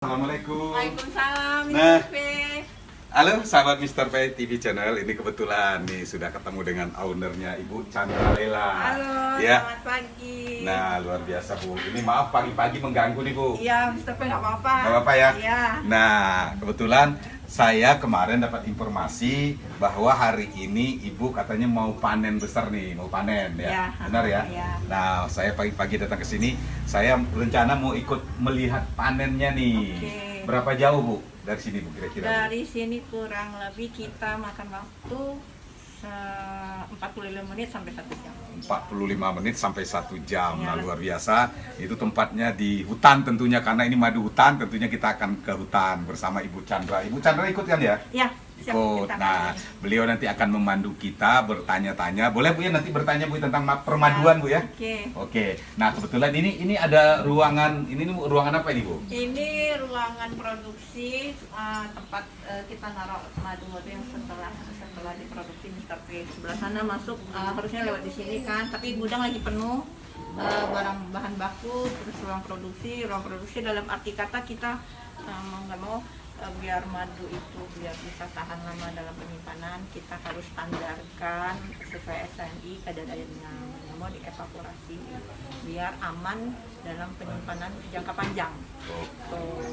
Assalamualaikum. Waalaikumsalam. Nah, P. halo sahabat Mr. P TV Channel. Ini kebetulan nih sudah ketemu dengan ownernya Ibu Chandra Lela. Halo, Ya. selamat pagi. Nah, luar biasa Bu. Ini maaf pagi-pagi mengganggu nih Bu. Iya, Mr. P nggak apa-apa. Gak apa-apa ya? Iya. Nah, kebetulan saya kemarin dapat informasi bahwa hari ini Ibu katanya mau panen besar nih, mau panen ya. Iya. Benar ya? Iya. Nah, saya pagi-pagi datang ke sini, saya rencana mau ikut melihat panennya nih. Oke. Berapa jauh Bu dari sini Bu kira-kira? Bu? Dari sini kurang lebih kita makan waktu 45 menit sampai 1 jam. 45 menit sampai 1 jam. Iya. Nah, luar biasa. Itu tempatnya di hutan tentunya, karena ini madu hutan, tentunya kita akan ke hutan bersama Ibu Chandra. Ibu Chandra ikut kan ya? Iya, siap. Ikut. Kita Nah, akan. beliau nanti akan memandu kita, bertanya-tanya. Boleh Bu ya nanti bertanya Bu tentang permaduan Bu ya? Oke. Oke. Nah, kebetulan ini ada ruangan, ini nih, Bu, ruangan apa ini Bu? Ini ruangan produksi tempat kita naruh madu-madu yang setelah diproduksi Mr. P. Sebelah sana masuk harusnya lewat di sini kan, tapi gudang lagi penuh barang bahan baku, terus ruang produksi dalam arti kata kita mau nggak mau biar madu itu biar bisa tahan lama dalam penyimpanan, kita harus standarkan sesuai SNI kadar airnya, mau dievaporasi biar aman dalam penyimpanan jangka panjang. Tuh.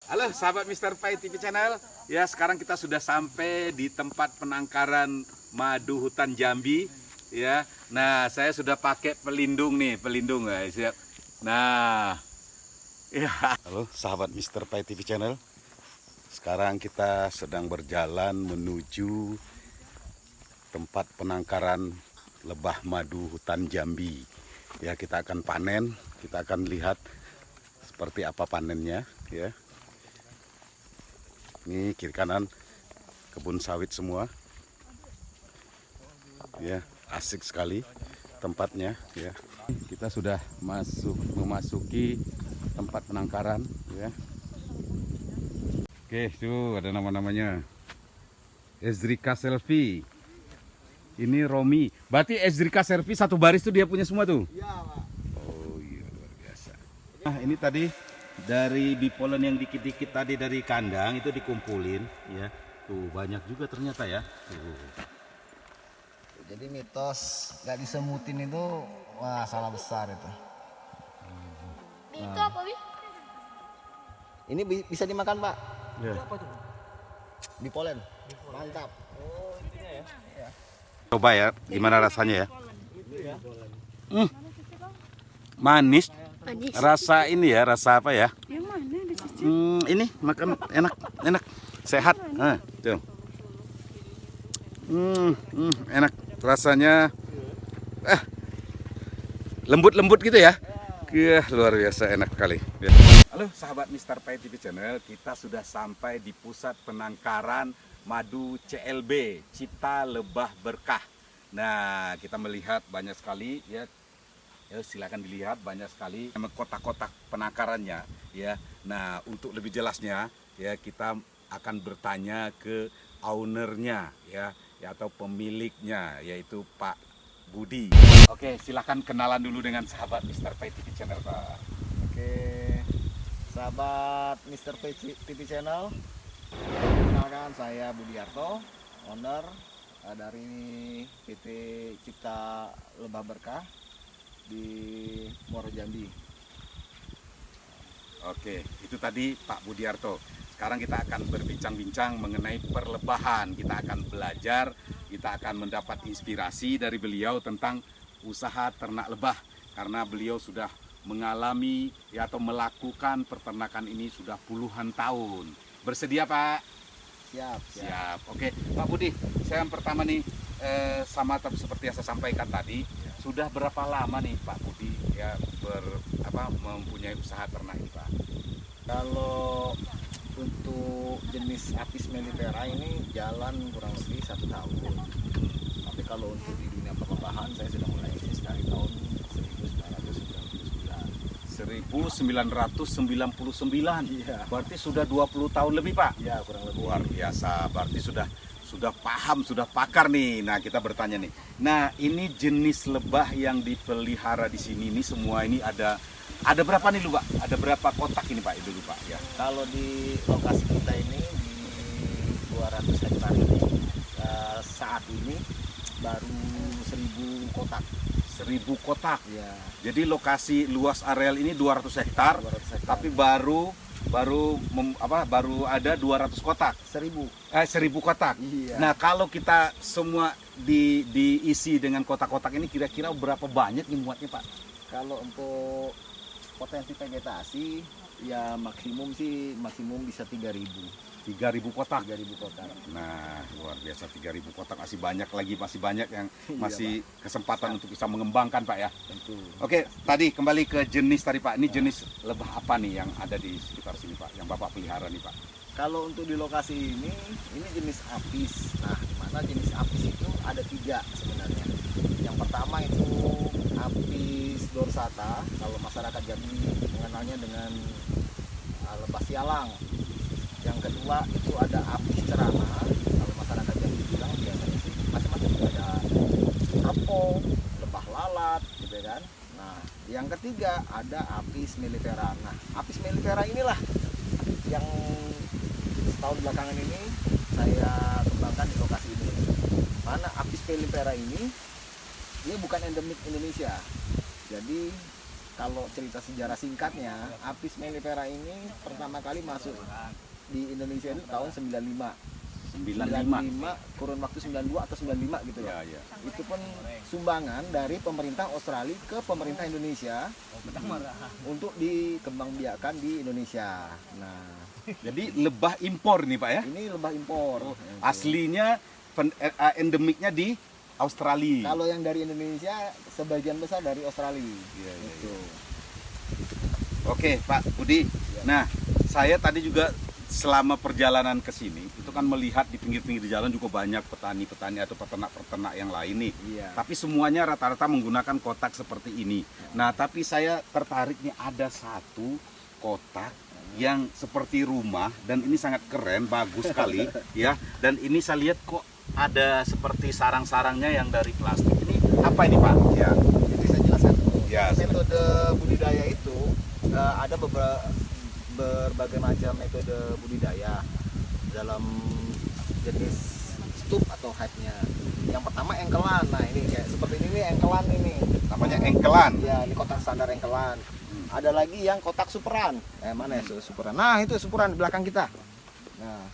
Halo sahabat Mr. Pai TV Channel. Ya, sekarang kita sudah sampai di tempat penangkaran madu hutan Jambi. Ya, nah saya sudah pakai pelindung nih, pelindung guys. Ya. Nah, ya. Halo sahabat Mr. Pai TV Channel. Sekarang kita sedang berjalan menuju tempat penangkaran lebah madu hutan Jambi. Ya, kita akan panen, kita akan lihat seperti apa panennya. Ya. Ini kiri kanan kebun sawit semua. Ya, asik sekali tempatnya ya. Kita sudah memasuki tempat penangkaran ya. Oke, tuh ada nama-namanya. Ezrika Selfie. Ini Romi. Berarti Ezrika Selfie satu baris tuh dia punya semua tuh? Iya, Pak. Oh iya, luar biasa. Nah, ini tadi dari bipolen yang dikit-dikit tadi dari kandang itu dikumpulin ya. Tuh banyak juga ternyata ya. Tuh. Jadi mitos nggak disemutin itu wah salah besar itu. Itu apa, Wi? Ini bisa dimakan, Pak. Ya. Bipolen. Mantap. Coba ya, gimana rasanya ya? Manis. Manis. Rasa ini ya, rasa apa ya? Yang mana ada cicit? Ini makan enak, sehat. Tuh. Enak rasanya. Lembut-lembut gitu ya. Luar biasa enak kali. Halo sahabat Mr. Pai TV Channel, kita sudah sampai di pusat penangkaran madu CLB, Cipta Lebah Berkah. Nah, kita melihat banyak sekali ya. Ya, silakan dilihat banyak sekali kotak-kotak penangkarannya ya. Nah, untuk lebih jelasnya ya kita akan bertanya ke ownernya ya atau pemiliknya yaitu Pak Budi. Oke, silakan kenalan dulu dengan sahabat Mr. Pai TV Channel, Pak. Oke. Sahabat Mr. P TV Channel. Kenalkan saya Budiarto, owner dari PT Cipta Lebah Berkah di Muaro Jambi. Oke, itu tadi Pak Budiarto. Sekarang kita akan berbincang-bincang mengenai perlebahan. Kita akan belajar, kita akan mendapat inspirasi dari beliau tentang usaha ternak lebah. Karena beliau sudah mengalami ya, atau melakukan peternakan ini sudah puluhan tahun. Bersedia Pak? Siap. Siap. Oke, Pak Budi, saya yang pertama nih seperti yang saya sampaikan tadi, sudah berapa lama nih Pak Budi ya mempunyai usaha ternak ini Pak? Kalau untuk jenis Apis mellifera ini jalan kurang lebih 1 tahun. Tapi kalau untuk di dunia perlebahan saya sudah mulai dari tahun 1999. 1999. Iya. Berarti sudah 20 tahun lebih, Pak. Ya kurang lebih. Luar biasa. Berarti sudah paham, sudah pakar nih. Nah, kita bertanya nih. Nah, ini jenis lebah yang dipelihara di sini ini semua ini ada berapa nih, lu, Pak? Ada berapa kotak ini, Pak? Itu, Pak, ya. Kalau di lokasi kita ini di 200 hektar ini saat ini baru 1.000 kotak. 1000 kotak. Ya, Jadi lokasi luas areal ini 200 hektar, 200 hektar. tapi baru ada 200 kotak. 1.000. 1000 kotak. Iya. Nah, kalau kita semua diisi dengan kotak-kotak ini kira-kira berapa banyak nih muatnya, Pak? Kalau untuk potensi vegetasi ya maksimum bisa 3.000. 3000 kotak. 3.000 kotak. Nah, luar biasa 3000 kotak, masih banyak yang Iya, masih kesempatan untuk bisa mengembangkan, Pak, ya. Tentu. Oke, tadi kembali ke jenis tadi, Pak. Ini jenis lebah apa nih yang ada di sekitar sini, Pak? Yang Bapak pelihara nih, Pak? Kalau untuk di lokasi ini jenis apis. Nah, di mana jenis apis itu ada 3 sebenarnya. Yang pertama itu apis dorsata. Kalau masyarakat Jambi mengenalnya dengan lebah sialang. Yang kedua itu ada apis cerana. Kalau masyarakat Jambi bilang biasanya sih macam-macam, ada repo, lebah lalat, gitu kan. Nah, yang ketiga ada apis mellifera. Nah, apis mellifera inilah yang setahun belakangan ini saya kembangkan di lokasi ini. Mana apis mellifera ini bukan endemik Indonesia. Jadi kalau cerita sejarah singkatnya, apis mellifera ini pertama kali masuk di Indonesia itu tahun 95. 95 kurun waktu 92 atau 95 gitu loh. Ya. Itu pun sumbangan dari pemerintah Australia ke pemerintah Indonesia untuk dikembangbiakan di Indonesia. Nah, Jadi lebah impor nih, Pak, ya? ini lebah impor. Aslinya endemiknya di Australia. Kalau yang dari Indonesia sebagian besar dari Australia. Iya. Gitu. Oke, Pak Budi. Nah, saya tadi juga selama perjalanan ke sini itu kan melihat di pinggir-pinggir jalan juga banyak petani-petani atau peternak-peternak yang lain nih. Iya. Tapi semuanya rata-rata menggunakan kotak seperti ini. Nah, tapi saya tertarik nih, ada satu kotak yang seperti rumah dan ini sangat keren, bagus sekali ya. Dan ini saya lihat kok ada seperti sarang-sarangnya yang dari plastik. Ini apa ini, Pak? Ya. Jadi saya jelaskan dulu. Ya, Metode budidaya itu ada berbagai macam metode budidaya dalam jenis stup atau hive-nya. Yang pertama engkelan. Nah, ini kayak seperti ini nih, engkelan ini. Namanya engkelan. Ya, ini kotak standar engkelan. Ada lagi yang kotak superan. Mana ya superan? Nah, itu superan di belakang kita. Nah,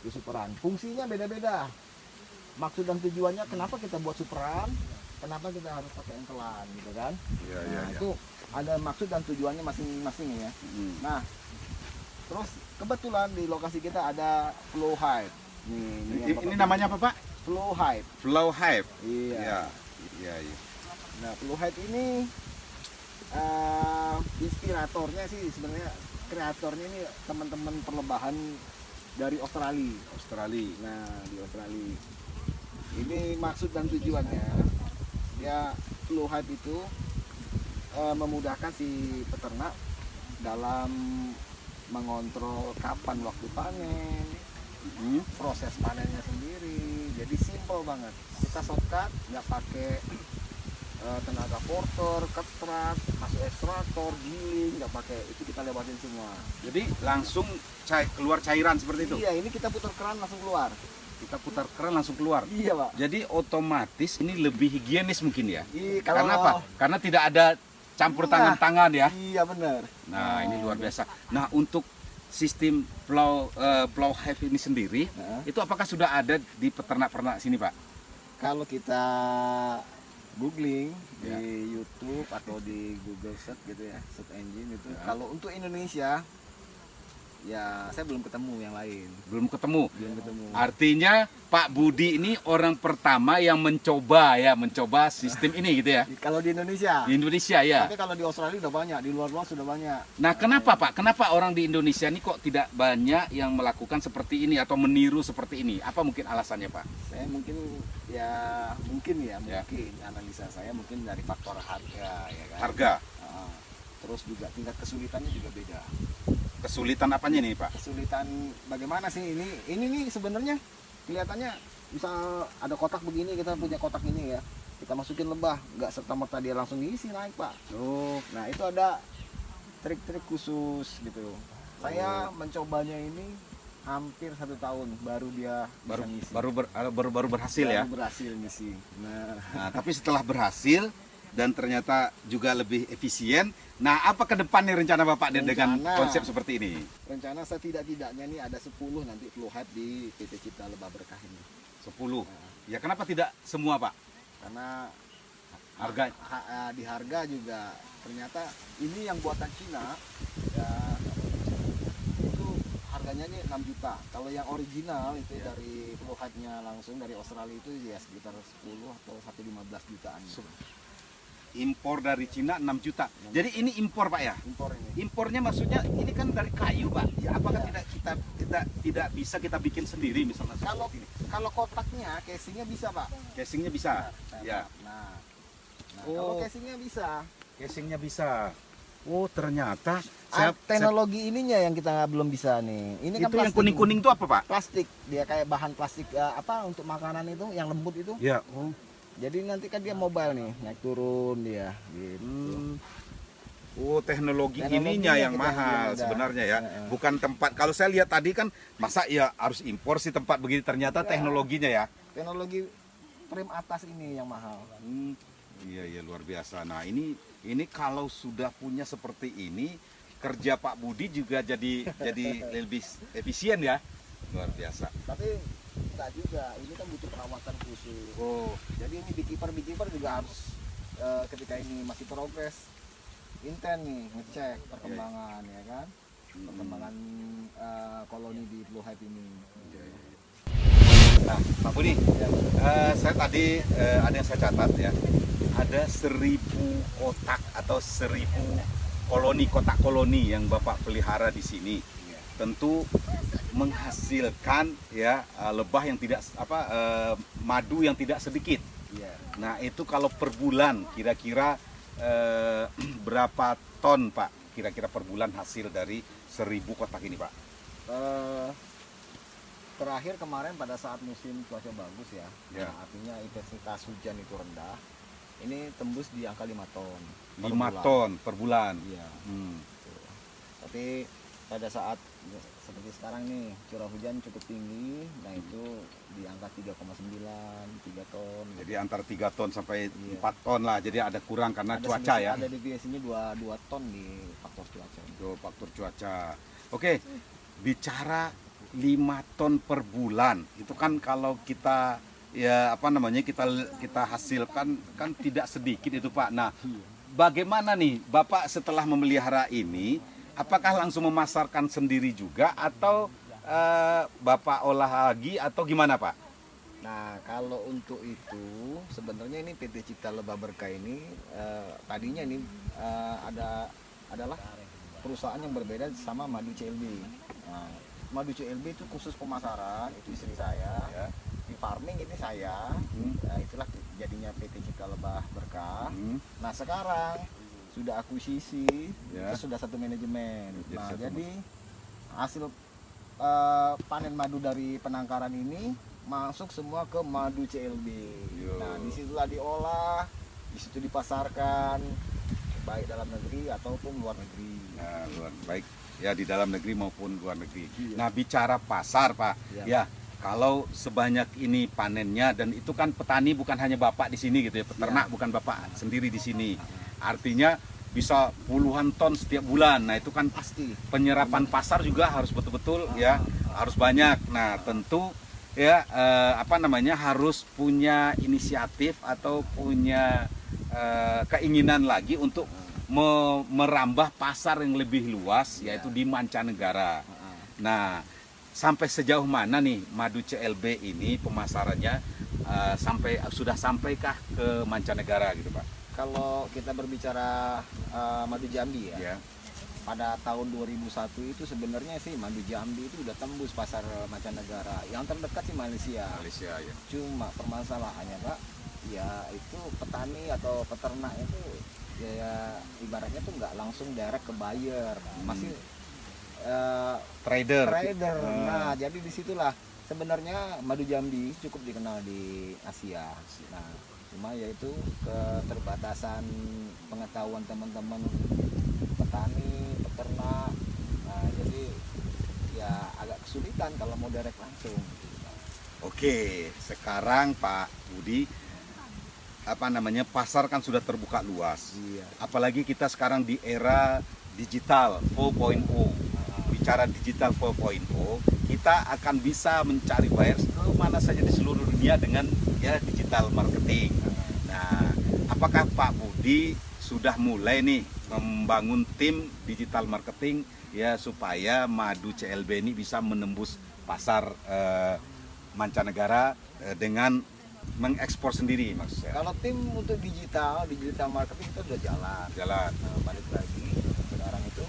itu superan. Fungsinya beda-beda. Maksud dan tujuannya kenapa kita buat superan, kenapa kita harus pakai engkelan gitu kan? Iya, Nah, itu ada maksud dan tujuannya masing-masing ya. Nah, terus kebetulan di lokasi kita ada flow hive. Ini namanya apa, Pak? Flow hive. Flow hive. Iya. Iya. Nah, flow hive ini inspiratornya sih sebenarnya, kreatornya ini teman-teman perlebahan dari Australia. Nah, di Australia. Ini maksud dan tujuannya ya, flow hive itu memudahkan si peternak dalam mengontrol kapan waktu panen, proses panennya sendiri. Jadi simple banget. Kita shortcut, nggak pakai tenaga porter, ketrak, masuk ekstraktor, giling, nggak pakai itu, kita lewatin semua. Jadi langsung keluar cairan seperti itu. Iya, ini kita putar keran langsung keluar. Kita putar keran langsung keluar. Iya, Pak. Jadi otomatis ini lebih higienis mungkin ya. Iya, Karena apa? Karena tidak ada campur tangan-tangan ya. Iya, benar. Nah, ini luar biasa. Nah, untuk sistem flow hive ini sendiri, itu apakah sudah ada di peternak-peternak sini, Pak? Kalau kita googling Ya. di YouTube atau di Google Search gitu ya, search engine itu. Kalau untuk Indonesia ya saya belum ketemu yang lain. Belum ketemu. Belum ketemu. Artinya Pak Budi ini orang pertama yang mencoba sistem ini gitu ya. Kalau di Indonesia. Di Indonesia ya. Tapi kalau di Australia udah banyak, di luar-luar sudah banyak. Nah, kenapa Pak? Kenapa orang di Indonesia ini kok tidak banyak yang melakukan seperti ini atau meniru seperti ini? Apa mungkin alasannya, Pak? Saya mungkin mungkin analisa saya mungkin dari faktor harga ya kan. Harga. terus juga tingkat kesulitannya juga beda. Kesulitan apanya nih Pak? Kesulitan bagaimana sih ini nih sebenarnya kelihatannya misal ada kotak begini, kita punya kotak ini ya, kita masukin lebah, nggak serta-merta dia langsung diisi naik Pak. Oh, Nah itu ada trik-trik khusus gitu. Saya mencobanya ini hampir 1 tahun baru dia bisa ngisi. baru berhasil ya. Baru berhasil ngisi. Nah, tapi setelah berhasil dan ternyata juga lebih efisien. Nah, apa ke depan nih rencana Bapak dengan Rencana. konsep seperti ini? Rencana setidak-tidaknya nih ada 10 nanti Flow Hive di PT Cipta Lebah Berkah ini. 10. Ya kenapa tidak semua Pak? Karena Harga di harga juga ternyata ini yang buatan Cina ya, itu harganya nih 6 juta. Kalau yang original itu dari Flow Hive-nya langsung dari Australia itu ya sekitar 10 atau 1,15 jutaan. impor dari Cina 6 juta. Jadi ini impor Pak ya? Impor ini. Impornya maksudnya ini kan dari kayu Pak. Ya apakah Ya. tidak bisa kita bikin sendiri misalnya Kalau seperti ini? kalau kotaknya casingnya bisa Pak. Casingnya bisa. Ya. Nah, Oh. kalau casingnya bisa. Casingnya bisa. Oh, ternyata Teknologi ininya yang kita belum bisa nih. Ini kan itu yang plastik. kuning-kuning itu apa Pak? Plastik. Dia kayak bahan plastik apa untuk makanan itu yang lembut itu. Ya. Oh. Jadi nanti kan dia mobile nih, naik turun dia gitu. Oh, teknologi Teknologinya ininya yang kita mahal udah. sebenarnya ya. Heeh. Bukan tempat. Kalau saya lihat tadi kan masa ya harus impor sih tempat begini, ternyata Enggak. teknologinya ya. Teknologi frame atas ini yang mahal. Iya iya luar biasa. Nah, ini kalau sudah punya seperti ini, kerja Pak Budi juga jadi lebih efisien ya. Luar biasa. Tapi enggak juga, ini kan butuh perawatan khusus. Oh, Jadi ini beekeeper juga harus ketika ini masih progres intent nih ngecek perkembangan ya kan, perkembangan koloni di Flow Hive ini. nah Pak Budi, saya tadi ada yang saya catat ya. Ada 1000 kotak atau 1000 kotak koloni yang Bapak pelihara di sini. Tentu menghasilkan ya lebah yang tidak madu yang tidak sedikit. Iya. Nah, itu kalau per bulan kira-kira berapa ton Pak? Kira-kira per bulan hasil dari 1000 kotak ini Pak? Terakhir kemarin pada saat musim cuaca bagus ya, Ya. nah, artinya intensitas hujan itu rendah, ini tembus di angka 5 ton. per 5 bulan. ton per bulan. Iya. Hmm. Tapi pada saat seperti sekarang nih curah hujan cukup tinggi, nah itu di angka 3,9, 3 ton. Jadi antara 3 ton sampai Iya. 4 ton lah. Jadi ada kurang karena Ada cuaca selisih- ya. Ada deviasinya 2 ton di faktor cuaca. Itu faktor cuaca. Oke, bicara 5 ton per bulan, itu kan kalau kita ya kita hasilkan kan tidak sedikit itu Pak. Nah, bagaimana nih Bapak setelah memelihara ini, apakah langsung memasarkan sendiri juga atau Bapak olah lagi atau gimana Pak? Nah, kalau untuk itu sebenarnya ini PT Cipta Lebah Berkah ini tadinya ini adalah perusahaan yang berbeda sama Madu CLB. Nah, Madu CLB itu khusus pemasaran, itu istri saya. Ya. Di farming ini saya. Nah, itulah jadinya PT Cipta Lebah Berkah. Nah, sekarang sudah akuisisi, Ya. itu sudah satu manajemen. Jadi Nah, satu jadi hasil panen madu dari penangkaran ini masuk semua ke Madu CLB. Yo. Nah, disitulah diolah, disitu dipasarkan baik dalam negeri ataupun luar negeri. Nah, baik ya di dalam negeri maupun luar negeri. Iya. Nah, bicara pasar Pak, Iya. ya kalau sebanyak ini panennya dan itu kan petani bukan hanya Bapak di sini gitu ya, peternak bukan Bapak sendiri di sini. Artinya bisa puluhan ton setiap bulan. Nah, itu kan Pasti. penyerapan pasar juga harus betul-betul ya, harus banyak. Nah, tentu ya harus punya inisiatif atau punya keinginan lagi untuk merambah pasar yang lebih luas yaitu di mancanegara. Nah, sampai sejauh mana nih madu CLB ini pemasarannya sudah sampaikah ke mancanegara gitu Pak? Kalau kita berbicara Madu Jambi ya, Ya. pada tahun 2001 itu sebenarnya sih Madu Jambi itu udah tembus pasar mancanegara. Yang terdekat sih Malaysia. Malaysia ya. Cuma permasalahannya Pak, ya itu petani atau peternak itu ya ibaratnya tuh nggak langsung direct ke buyer, masih Trader. trader. Nah, jadi disitulah sebenarnya madu Jambi cukup dikenal di Asia. Nah, cuma yaitu keterbatasan pengetahuan teman-teman petani, peternak. Nah, jadi ya agak kesulitan kalau mau direct langsung. Oke, sekarang Pak Budi, pasar kan sudah terbuka luas. Iya. Apalagi kita sekarang di era digital 4.0. Bicara digital 4.0, kita akan bisa mencari buyers ke mana saja di seluruh dunia dengan ya digital marketing. Nah, apakah Pak Budi sudah mulai nih membangun tim digital marketing ya supaya madu CLB ini bisa menembus pasar mancanegara dengan mengekspor sendiri maksud saya? Kalau tim untuk digital marketing itu sudah jalan. Nah, balik lagi sekarang itu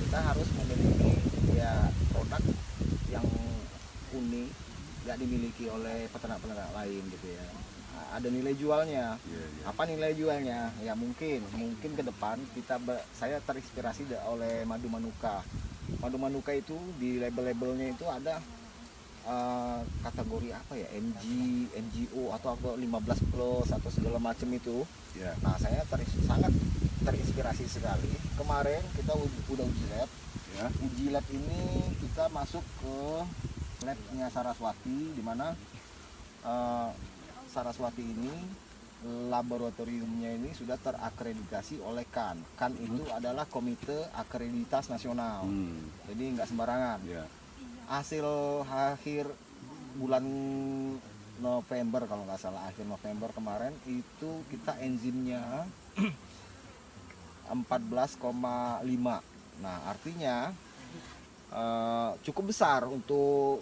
kita harus memiliki ya produk yang unik, nggak dimiliki oleh peternak-peternak lain gitu ya. Nah, ada nilai jualnya. Apa nilai jualnya? Ya mungkin ke depan saya terinspirasi oleh madu Manuka. Madu Manuka itu di label-labelnya itu ada kategori apa ya, NGO atau apa 15 plus atau segala macam itu. Ya. Nah, saya sangat terinspirasi sekali. Kemarin kita udah uji lab. Ya. Uji lab ini kita masuk ke labnya Saraswati, di mana Saraswati ini laboratoriumnya ini sudah terakreditasi oleh CAN. CAN itu adalah Komite Akreditas Nasional. Jadi nggak sembarangan. Ya. Hasil akhir bulan November kalau nggak salah, akhir November kemarin itu kita enzimnya 14,5. Nah, artinya cukup besar untuk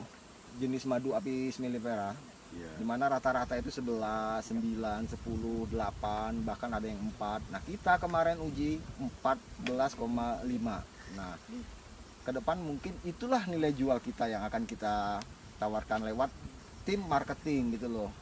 jenis madu Apis mellifera. Di mana rata-rata itu 11, 9, 10, 8, bahkan ada yang 4. Nah, kita kemarin uji 14,5. Nah, ke depan mungkin itulah nilai jual kita yang akan kita tawarkan lewat tim marketing gitu loh.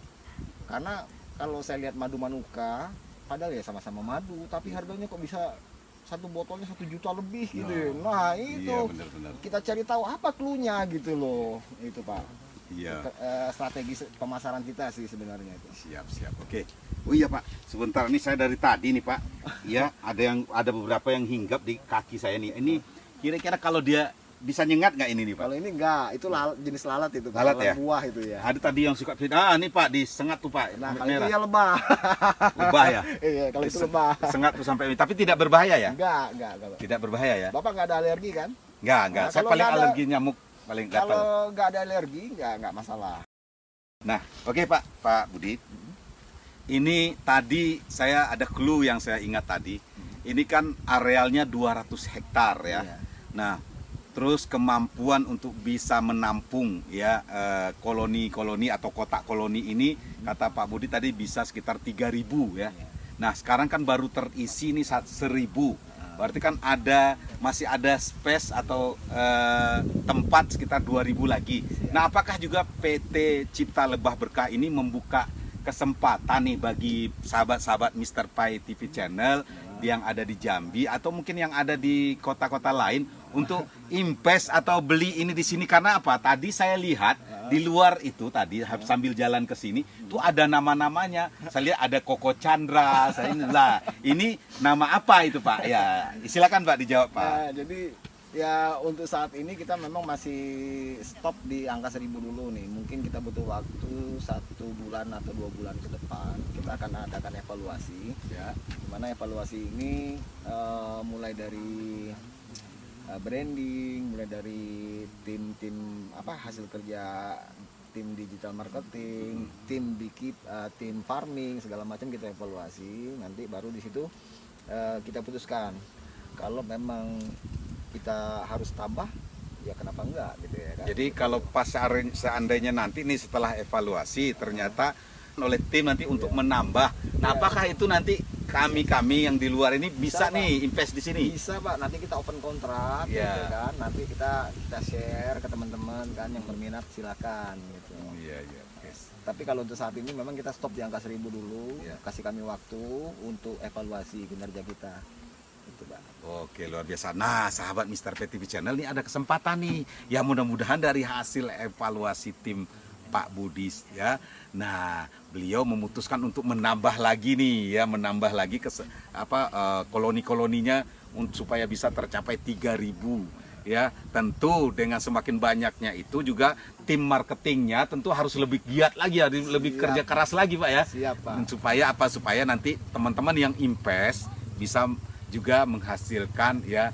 Karena kalau saya lihat madu Manuka, padahal ya sama-sama madu, tapi harganya kok bisa satu botolnya 1 juta lebih gitu. Nah, itu Iya, benar-benar. kita cari tahu apa cluenya gitu loh. Itu Pak. Iya. Strategi pemasaran kita sih sebenarnya itu. Siap. Oke. Oh iya Pak, sebentar ini saya dari tadi nih Pak. Ya, ada beberapa yang hinggap di kaki saya nih. Ini kira-kira kalau dia bisa nyengat nggak ini nih Pak? Kalau ini enggak, itu jenis lalat itu. Lalat ya? Buah itu ya. Ada tadi yang suka ini Pak disengat tuh Pak. Nah, kalau merah. itu ya lebah. Lebah ya? Iya, kalau itu lebah. Sengat tuh sampai ini. Tapi tidak berbahaya ya? Enggak. Tidak berbahaya ya? Bapak nggak ada alergi kan? Enggak. Nah, Saya kalau paling nggak ada- alergi nyamuk, paling gatal. Kalau nggak ada alergi, nggak masalah. Nah, oke Pak Budi. Ini tadi saya ada clue yang saya ingat tadi. Ini kan arealnya 200 hektar ya. Iya. Nah, terus kemampuan untuk bisa menampung ya koloni-koloni atau kotak koloni ini kata Pak Budi tadi bisa sekitar 3.000 ya. Nah, sekarang kan baru terisi ini 1.000. Berarti kan masih ada space atau tempat sekitar 2.000 lagi. Nah, apakah juga PT Cipta Lebah Berkah ini membuka kesempatan nih bagi sahabat-sahabat Mr. Pai TV Channel yang ada di Jambi atau mungkin yang ada di kota-kota lain untuk invest atau beli ini di sini? Karena apa? Tadi saya lihat di luar itu tadi sambil jalan ke sini tuh ada nama-namanya. Saya lihat ada Koko Chandra. Ini nama apa itu Pak? Ya, silakan Pak dijawab Pak. Nah, jadi ya untuk saat ini kita memang masih stop di angka 1.000 dulu nih. Mungkin kita butuh waktu 1 bulan atau 2 bulan ke depan. Kita akan adakan evaluasi. Ya. Dimana evaluasi ini mulai dari branding, mulai dari tim hasil kerja tim digital marketing, tim tim farming segala macam kita evaluasi. Nanti baru di situ kita putuskan kalau memang kita harus tambah, ya kenapa enggak gitu ya kan. Jadi kalau pas seandainya nanti nih setelah evaluasi ternyata oleh tim nanti untuk menambah. Nah, apakah itu nanti kami yang di luar ini bisa nih invest di sini? Bisa Pak, nanti kita open kontrak, Iya. gitu kan. Nanti kita share ke teman-teman kan yang berminat silakan gitu. Iya, iya. Oke. Tapi kalau untuk saat ini memang kita stop di angka 1.000 dulu, Iya. kasih kami waktu untuk evaluasi kinerja kita. Gitu Pak. Oke, luar biasa. Nah, sahabat Mr. P TV Channel nih ada kesempatan nih. Ya mudah-mudahan dari hasil evaluasi tim Pak Budi ya. Nah, beliau memutuskan untuk menambah lagi nih ya, menambah lagi koloni-koloninya supaya bisa tercapai 3.000 ya. Tentu dengan semakin banyaknya itu juga tim marketingnya tentu harus lebih giat lagi ya, lebih Siap. kerja keras lagi Pak ya. Siap Pak. Dan supaya nanti teman-teman yang invest bisa juga menghasilkan ya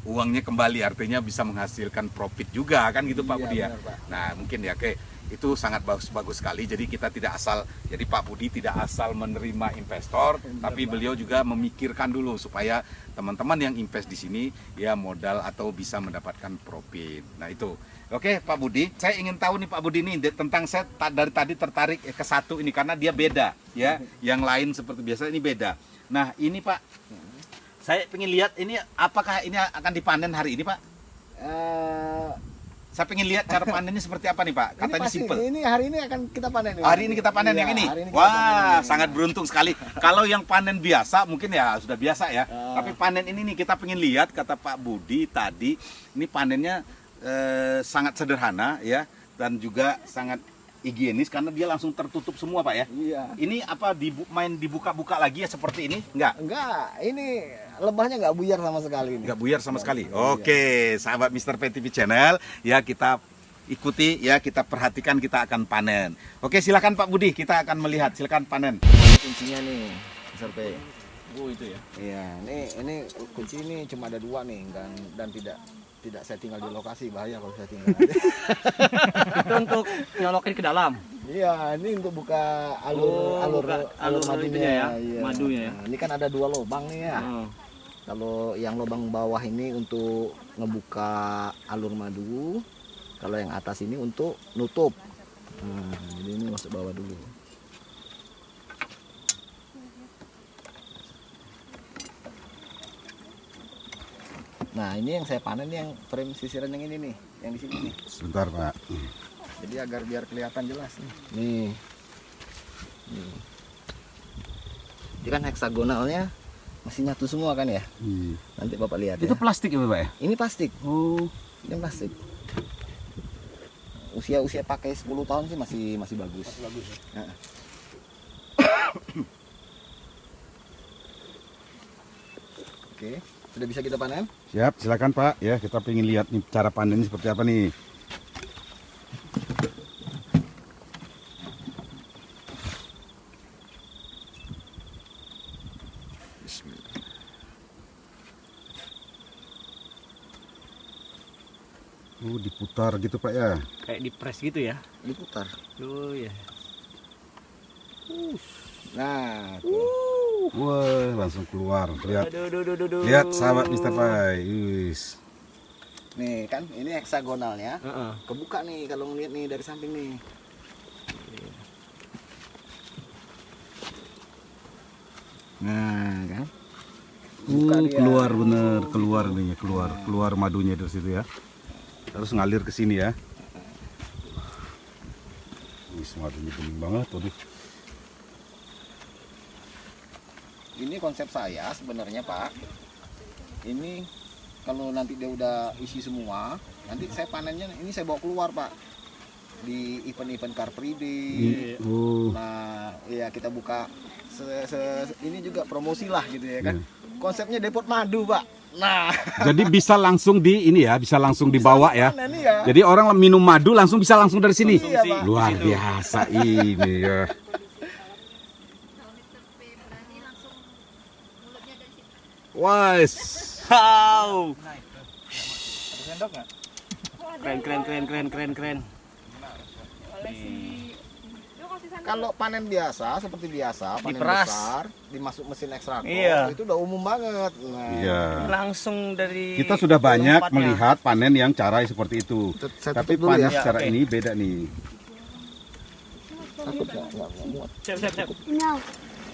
uangnya kembali, artinya bisa menghasilkan profit juga kan gitu Pak Iya, Budi ya. benar, Pak. Nah mungkin ya itu sangat bagus sekali. Jadi kita tidak asal, jadi Pak Budi tidak asal menerima investor, tapi beliau juga memikirkan dulu supaya teman-teman yang invest di sini ya modal atau bisa mendapatkan profit. Nah itu. Oke Pak Budi, saya ingin tahu nih Pak Budi nih tentang saya dari tadi tertarik ke satu ini karena dia beda ya. Yang lain seperti biasa ini beda. Nah ini Pak, saya ingin lihat ini apakah ini akan dipanen hari ini Pak? Saya ingin lihat cara panennya seperti apa nih Pak? Katanya simpel. Ini hari ini akan kita panen. Hari ini kita panen Iya, yang ini. hari ini kita Wah, panen ini. sangat beruntung sekali. Kalau yang panen biasa mungkin ya sudah biasa ya. Tapi panen ini nih kita pengen lihat, kata Pak Budi tadi, ini panennya sangat sederhana ya, dan juga sangat higienis karena dia langsung tertutup semua Pak ya. Iya. Ini apa main dibuka-buka lagi ya seperti ini? Enggak. Enggak, ini lebahnya enggak buyar sama sekali ini. Enggak buyar sama sekali. Nggak buyar. Oke, sahabat Mr. P TV Channel, ya kita ikuti ya, kita perhatikan, kita akan panen. Oke, silakan Pak Budi, kita akan melihat. Silakan panen. Kuncinya nih, Mr. P. Oh itu ya. Iya, ini kunci ini cuma ada 2 nih dan tidak saya tinggal di lokasi, bahaya kalau saya tinggal. Itu untuk nyolokin ke dalam. Iya, ini untuk buka alur madunya itunya ya, Iya. madunya ya. Nah, ini kan ada 2 lubang nih ya. Oh. Kalau yang lubang bawah ini untuk ngebuka alur madu, kalau yang atas ini untuk nutup. Nah, jadi ini masuk bawah dulu. Nah, ini yang saya panen yang frame sisiran yang ini nih, yang di sini nih. Sebentar Pak. Jadi agar biar kelihatan jelas nih. Nih. Ini kan heksagonalnya masih nyatu semua kan ya? Nanti Bapak lihat Itu ya. plastik ya Pak ya? Ini plastik. Oh. Ini plastik. Usia pakai 10 tahun sih masih bagus. Masih bagus ya. Nah. Oke, sudah bisa kita panen? Siap, silakan Pak. Ya, kita pengen lihat nih cara panennya seperti apa nih. Bismillah. Diputar gitu Pak ya. Kayak di press gitu ya. Diputar. Oh ya. Nah, tuh. Wah, langsung keluar. Lihat. Aduh. Lihat sahabat Mr. Pai. Wis. Nih kan ini heksagonalnya. Heeh. Kebuka nih kalau ngeliat nih dari samping nih. Nah, kan. Buka dia. Keluar bener, keluar madunya dari situ ya. Terus ngalir ke sini ya. Wis, madunya bening banget tuh. Ini konsep saya sebenarnya Pak. Ini kalau nanti dia udah isi semua, nanti saya panennya ini saya bawa keluar Pak. Di event-event Car Free Day. Nah, iya kita buka ini juga promosi lah gitu ya kan. Konsepnya depot madu Pak. Nah, Jadi bisa langsung bisa langsung dibawa ya. panen ya. Jadi orang minum madu bisa langsung dari sini. Iya, Pak. Luar biasa ini ya. Wais. Wow. Keren. Kalau panen biasa seperti biasa, panen Diperas. besar, dimasuk mesin ekstraktor, Iya. itu udah umum banget. Nah, Iya. Langsung dari Kita sudah banyak lompatnya. melihat panen yang cara seperti itu. Saya Tapi tutup dulu panen ya. secara Oke. ini beda nih. Takut nggak muat. Siap. Nah,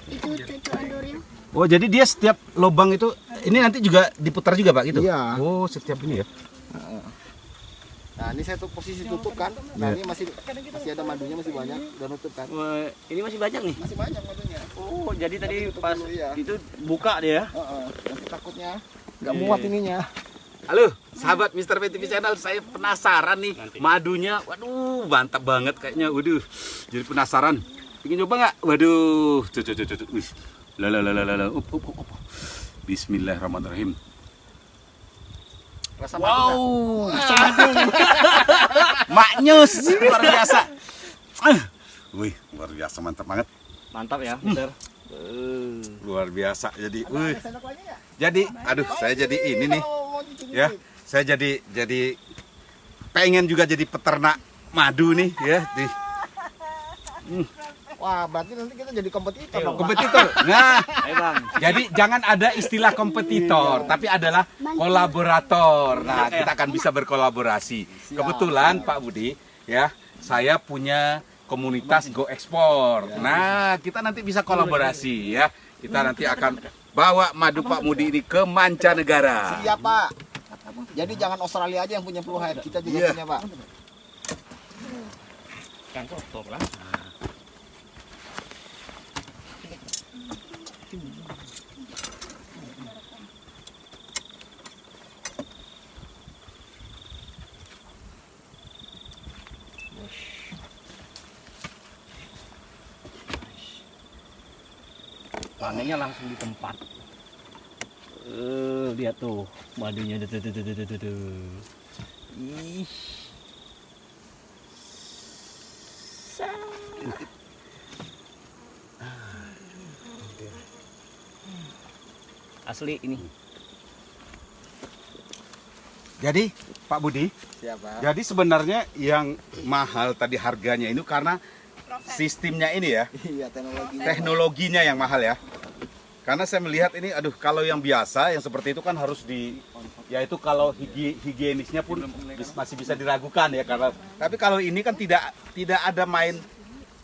itu cocok andornya. Oh, jadi dia setiap lubang itu ini nanti juga diputar juga, Pak, gitu? Iya. Oh, setiap ini ya. Nah, ini saya tuh posisi tutup kan. Nah, ini masih ada madunya, masih banyak. Udah nutup kan. Wah, ini masih banyak nih. Masih banyak madunya. Oh, jadi tadi tutup pas dulu, ya. itu buka dia. Nanti takutnya nggak muat ininya. Halo, sahabat Mr. PTV Channel, saya penasaran nih madunya. Waduh, mantap banget kayaknya. Waduh, jadi penasaran. Ingin coba nggak? Waduh, cuy. Wih, la. Up. Bismillahirrahmanirrahim. Rasa madu nggak? Wow, maknyus, luar biasa. Wih, luar biasa, mantap banget. Mantap ya, Mister. Luar biasa. Jadi, Ada wih. sendok lagi nggak? Jadi, aduh, saya jadi ini nih. Kalau mau cicip-cicip. Ya, saya jadi pengen juga jadi peternak madu nih ya. Wah, berarti nanti kita jadi kompetitor dong, Pak. Kompetitor. Nah, Ayo Bang. jadi jangan ada istilah kompetitor, tapi adalah kolaborator. Nah, kita akan bisa berkolaborasi. Kebetulan Pak Budi, ya, saya punya komunitas Go Ekspor. Nah, kita nanti bisa kolaborasi ya. Kita nanti akan bawa madu Pak Budi ini ke mancanegara. Siap, Pak. Jadi jangan Australia aja yang punya Blue Hive, kita juga Iya. punya, Pak. Kan kotor lah. Panennya langsung di tempat. Lihat tuh madunya. Ih. Asli ini. Jadi, Pak Budi, Siap, Pak. jadi sebenarnya yang mahal tadi harganya itu karena sistemnya ini ya. Iya, teknologi. Teknologinya yang mahal ya. Karena saya melihat ini, aduh, kalau yang biasa, yang seperti itu kan harus yaitu kalau higienisnya pun masih bisa diragukan ya, karena. Tapi kalau ini kan tidak ada main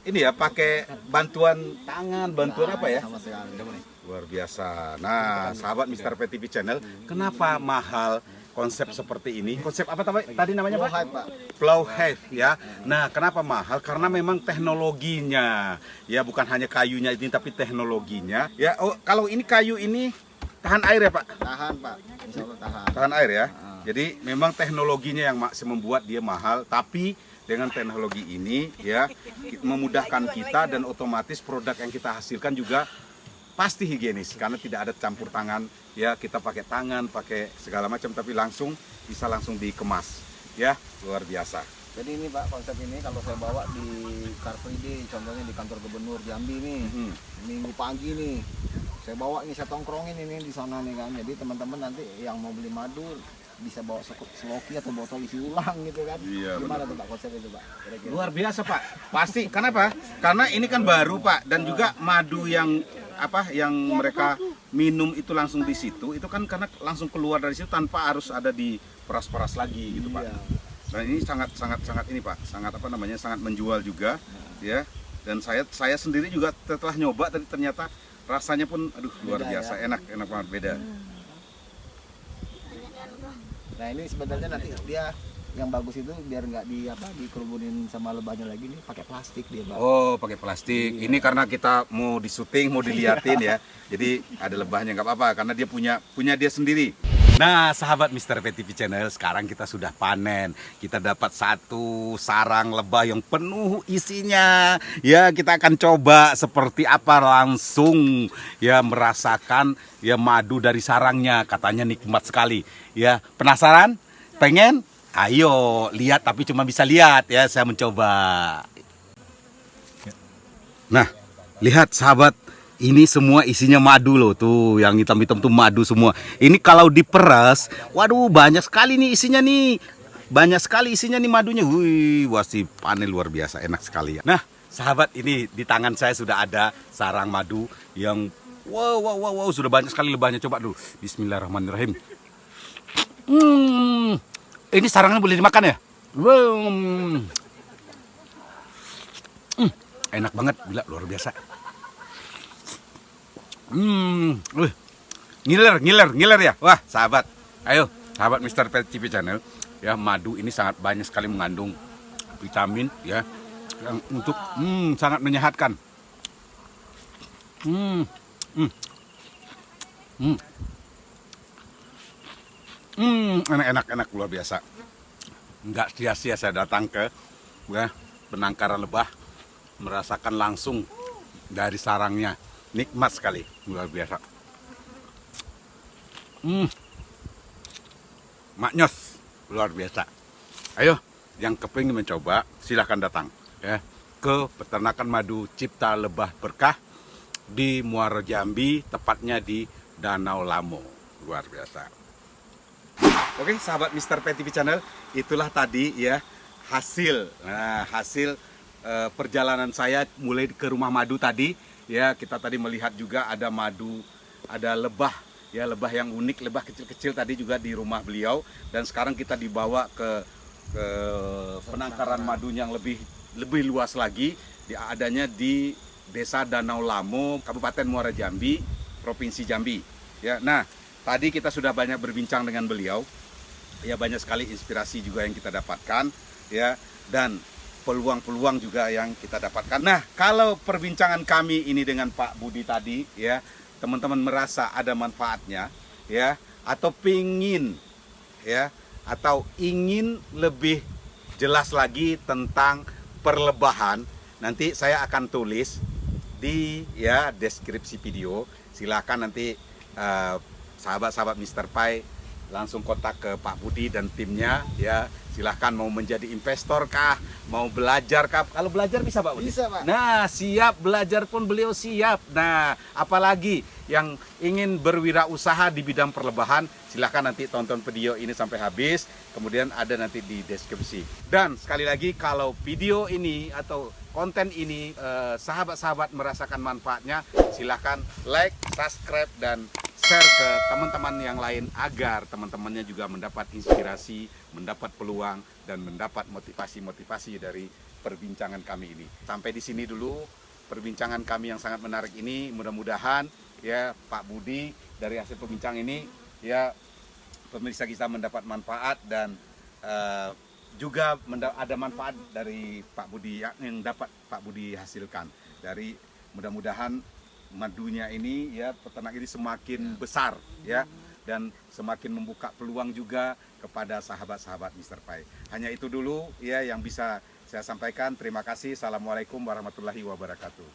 ini ya, pakai bantuan tangan, bantuan apa ya? Sama sekali. Luar biasa. Nah, sahabat Mr. PTV Channel, kenapa mahal konsep seperti ini? Konsep apa tadi namanya, Blue Pak? Hive, Pak. Flow Hive ya. Nah, kenapa mahal? Karena memang teknologinya. Ya, bukan hanya kayunya ini tapi teknologinya. Ya, oh, kalau ini kayu ini tahan air ya, Pak? Tahan, Pak. Insya Allah tahan. Tahan air ya. Jadi memang teknologinya yang membuat dia mahal, tapi dengan teknologi ini ya memudahkan kita dan otomatis produk yang kita hasilkan juga pasti higienis karena tidak ada campur tangan ya, kita pakai tangan, pakai segala macam tapi bisa langsung dikemas ya, luar biasa. Jadi ini, Pak, konsep ini kalau saya bawa di Car Free Day, contohnya di kantor gubernur Jambi nih, minggu pagi nih, saya bawa ini, saya tongkrongin ini di sana nih kan. Jadi teman-teman nanti yang mau beli madu bisa bawa seloki atau botol isi ulang gitu kan. Iya, Gimana tuh, Pak, konsep itu, Pak? Kira-kira. Luar biasa, Pak. Pasti. Kenapa? Karena ini kan baru, Pak, dan juga madu yang mereka minum itu langsung di situ, itu kan karena langsung keluar dari situ tanpa harus ada di peras-peras lagi gitu, Pak. Iya. Dan ini sangat ini, Pak, sangat sangat menjual juga ya. Dan saya sendiri juga setelah nyoba tadi ternyata rasanya pun aduh luar Beda, biasa, ya? enak banget, beda. Nah, ini sebenarnya nanti dia yang bagus itu biar nggak dikerubunin sama lebahnya lagi nih, pakai plastik dia, Pak. Oh, pakai plastik. Ini karena kita mau di syuting, mau diliatin ya. Jadi ada lebahnya nggak apa-apa karena dia punya dia sendiri. Nah, sahabat Mr. PTV Channel, sekarang kita sudah panen. Kita dapat satu sarang lebah yang penuh isinya. Ya, kita akan coba seperti apa langsung ya merasakan ya madu dari sarangnya. Katanya nikmat sekali. Ya, penasaran? Pengen? Ayo, lihat tapi cuma bisa lihat ya, saya mencoba. Nah, lihat sahabat, ini semua isinya madu loh tuh, yang hitam-hitam tuh madu semua. Ini kalau diperas, waduh banyak sekali nih isinya nih. Banyak sekali isinya nih madunya. Wih, pasti panen luar biasa, enak sekali ya. Nah, sahabat, ini di tangan saya sudah ada sarang madu yang wow, sudah banyak sekali lebahnya. Coba dulu. Bismillahirrahmanirrahim. Ini sarangnya boleh dimakan ya? enak banget, gila luar biasa. Ngiler ya. Wah, sahabat. Ayo, sahabat Mr. Pet TV Channel. Ya, madu ini sangat banyak sekali mengandung vitamin ya yang untuk sangat menyehatkan. Enak luar biasa. Enggak sia-sia saya datang ke ya, penangkaran lebah, merasakan langsung dari sarangnya. Nikmat sekali, luar biasa. Maknyos, luar biasa. Ayo, yang kepingin mencoba silahkan datang ya ke peternakan madu Cipta Lebah Berkah di Muaro Jambi, tepatnya di Danau Lamo. Luar biasa. Oke, sahabat Mr. Pet TV Channel, itulah tadi ya hasil perjalanan saya mulai ke rumah madu tadi. Ya, kita tadi melihat juga ada madu, ada lebah ya, lebah yang unik, lebah kecil-kecil tadi juga di rumah beliau, dan sekarang kita dibawa ke penangkaran madu yang lebih luas lagi, adanya di Desa Danau Lamo, Kabupaten Muara Jambi, Provinsi Jambi. Ya, nah tadi kita sudah banyak berbincang dengan beliau, ya banyak sekali inspirasi juga yang kita dapatkan, ya dan peluang-peluang juga yang kita dapatkan. Nah, kalau perbincangan kami ini dengan Pak Budi tadi, ya teman-teman merasa ada manfaatnya, ya atau pingin, ya atau ingin lebih jelas lagi tentang perlebahan, nanti saya akan tulis di ya deskripsi video. Silakan nanti sahabat-sahabat Mr. Pai langsung kontak ke Pak Budi dan timnya ya. Silahkan mau menjadi investor kah, mau belajar kah. Kalau belajar bisa Pak Budi? Bisa, Pak. Nah, siap, belajar pun beliau siap. Nah, apalagi yang ingin berwirausaha di bidang perlebahan, silahkan nanti tonton video ini sampai habis. Kemudian ada nanti di deskripsi. Dan sekali lagi, kalau video ini atau konten ini sahabat-sahabat merasakan manfaatnya, silahkan like, subscribe, dan share ke teman-teman yang lain agar teman-temannya juga mendapat inspirasi, mendapat peluang, dan mendapat motivasi-motivasi dari perbincangan kami ini. Sampai di sini dulu perbincangan kami yang sangat menarik ini. Mudah-mudahan ya Pak Budi dari hasil perbincangan ini ya pemirsa kita mendapat manfaat, dan juga ada manfaat dari Pak Budi yang dapat Pak Budi hasilkan. Dari mudah-mudahan madunya ini ya, peternak ini semakin besar ya, dan semakin membuka peluang juga kepada sahabat-sahabat Mr. Pai. Hanya itu dulu ya yang bisa saya sampaikan. Terima kasih. Assalamualaikum warahmatullahi wabarakatuh.